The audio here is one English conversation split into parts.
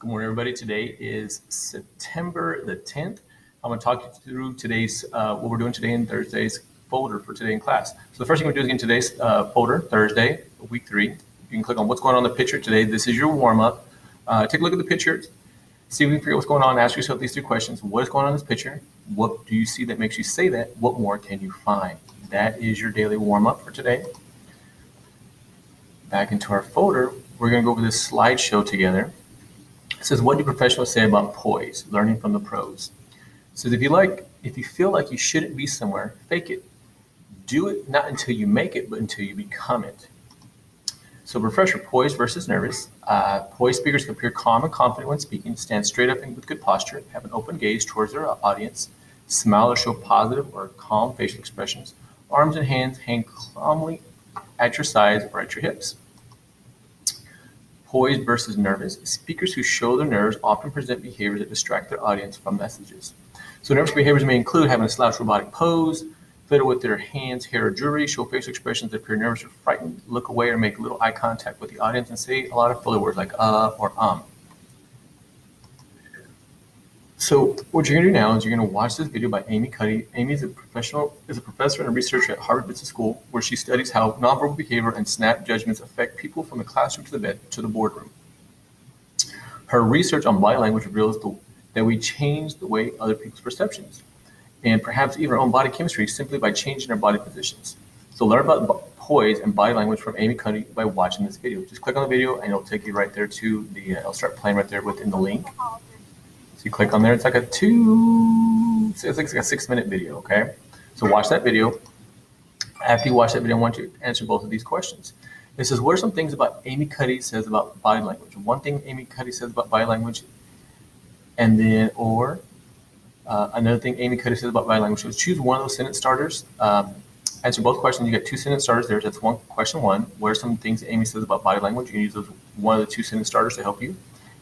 Good morning, everybody. Today is September the 10th. I'm going to talk you through today's, what we're doing today in Thursday's folder for today in class. So the first thing we're doing is get today's folder, Thursday, week 3. You can click on what's going on in the picture today. This is your warm-up. Take a look at the pictures. See if you can figure out what's going on. Ask yourself these 3 questions. What is going on in this picture? What do you see that makes you say that? What more can you find? That is your daily warm-up for today. Back into our folder, we're going to go over this slideshow together. It says, what do professionals say about poise? Learning from the pros. It says, if you feel like you shouldn't be somewhere, fake it. Do it not until you make it, but until you become it. So refresher, poise versus nervous. Poise speakers appear calm and confident when speaking, stand straight up and with good posture, have an open gaze towards their audience, smile or show positive or calm facial expressions, arms and hands hang calmly at your sides or at your hips. Poise versus nervous. Speakers who show their nerves often present behaviors that distract their audience from messages. So nervous behaviors may include having a slouched robotic pose, fiddle with their hands, hair, or jewelry, show facial expressions that appear nervous or frightened, look away or make little eye contact with the audience, and say a lot of filler words like or So what you're going to do now is you're going to watch this video by Amy Cuddy. Amy is a professor and a researcher at Harvard Business School, where she studies how nonverbal behavior and snap judgments affect people from the classroom to the boardroom. Her research on body language reveals that we change the way other people's perceptions, and perhaps even our own body chemistry, simply by changing our body positions. So learn about poise and body language from Amy Cuddy by watching this video. Just click on the video and it'll take you right there to it'll start playing right there within the link. You click on there, it's like a 6-minute video, okay? So watch that video. After you watch that video, I want you to answer both of these questions. It says, what are some things about Amy Cuddy says about body language? One thing Amy Cuddy says about body language, and then, another thing Amy Cuddy says about body language. So choose one of those sentence starters. Answer both questions. You get 2 sentence starters there. That's question one. What are some things Amy says about body language? You can use one of the 2 sentence starters to help you.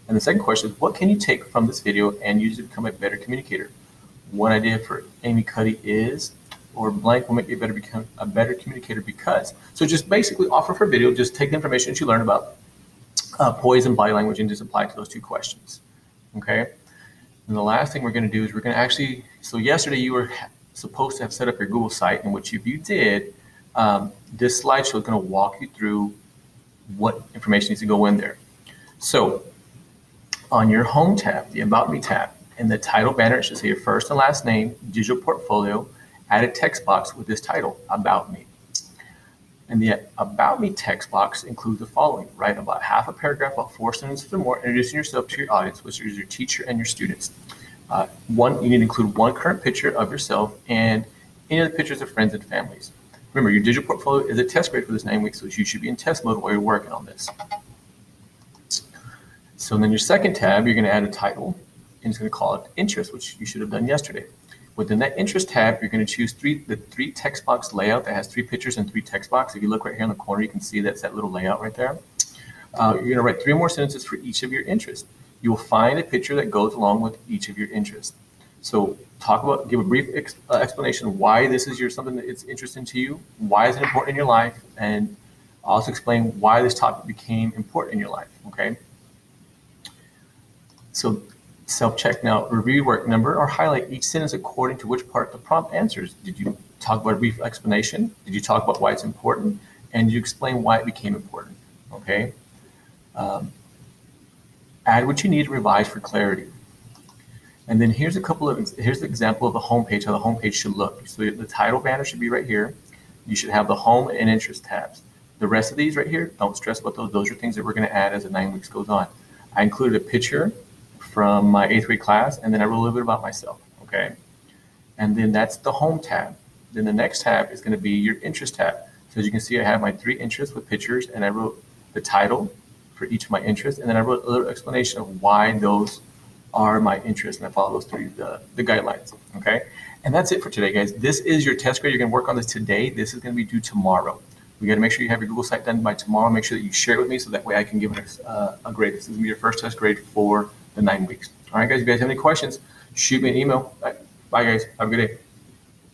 And the second question is, what can you take from this video and use to become a better communicator? One idea for Amy Cuddy is, or blank will make you become a better communicator because. So just basically off of her video, just take the information that you learned about poise and body language and just apply it to those 2 questions, okay? And the last thing we're going to do is we're going to actually, so yesterday you were supposed to have set up your Google site, in which if you did, this slideshow is going to walk you through what information needs to go in there. So on your home tab, the About Me tab, in the title banner, it should say your first and last name, digital portfolio, add a text box with this title, About Me. And the About Me text box includes the following. Write about half a paragraph, about 4 sentences or more, introducing yourself to your audience, which is your teacher and your students. You need to include 1 current picture of yourself and any other pictures of friends and families. Remember, your digital portfolio is a test grade for this 9 weeks, so you should be in test mode while you're working on this. So then your second tab, you're going to add a title, and it's going to call it Interest, which you should have done yesterday. Within that Interest tab, you're going to choose the 3 text box layout that has 3 pictures and 3 text boxes. If you look right here in the corner, you can see that's that little layout right there. You're going to write 3 more sentences for each of your interests. You will find a picture that goes along with each of your interests. So give a brief explanation of why this is something that is interesting to you, why is it important in your life, and also explain why this topic became important in your life, okay? So self-check now, review work number or highlight each sentence according to which part the prompt answers. Did you talk about a brief explanation? Did you talk about why it's important? And did you explain why it became important? Okay. Add what you need to revise for clarity. And then here's the example of the homepage, how the homepage should look. So the title banner should be right here. You should have the home and interest tabs. The rest of these right here, don't stress about those. Those are things that we're going to add as the 9 weeks goes on. I included a picture from my 8th grade class, and then I wrote a little bit about myself, okay? And then that's the home tab. Then the next tab is going to be your interest tab. So as you can see, I have my 3 interests with pictures, and I wrote the title for each of my interests, and then I wrote a little explanation of why those are my interests, and I follow those through the guidelines, okay? And that's it for today, guys. This is your test grade. You're going to work on this today. This is going to be due tomorrow. We got to make sure you have your Google site done by tomorrow. Make sure that you share it with me so that way I can give it a grade. This is going to be your first test grade for the 9 weeks. All right, guys, if you guys have any questions, shoot me an email. Bye, guys. Have a good day.